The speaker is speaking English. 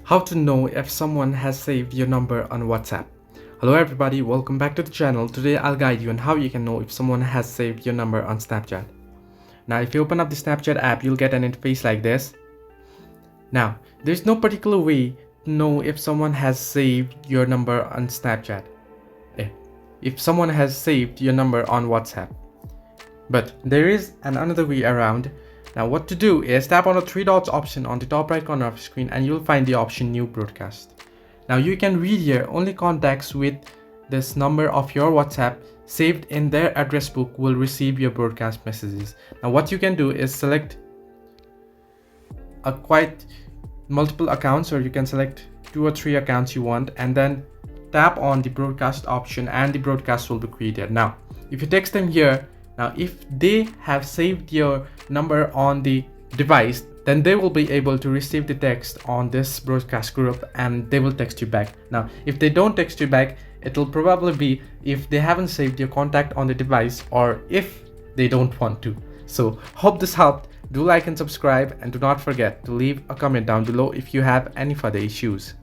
How to know if someone has saved your number on WhatsApp. Hello everybody, welcome back to the channel. Today I'll guide you on how you can know if someone has saved your number on Snapchat. Now if you open up the Snapchat app, you'll get an interface like this. Now there's no particular way to know if someone has saved your number on Snapchat. If someone has saved your number on WhatsApp. But there is another way around. Now what to do is tap on the three dots option on the top right corner of the screen and you'll find the option New Broadcast. Now you can read here only contacts with this number of your WhatsApp saved in their address book will receive your broadcast messages. Now what you can do is select quite multiple accounts, or you can select 2 or 3 accounts you want and then tap on the broadcast option and the broadcast will be created. Now if you text them here, now if they have saved your number on the device, then they will be able to receive the text on this broadcast group and they will text you back. Now if they don't text you back, it'll probably be if they haven't saved your contact on the device or if they don't want to. So hope this helped. Do like and subscribe and do not forget to leave a comment down below if you have any further issues.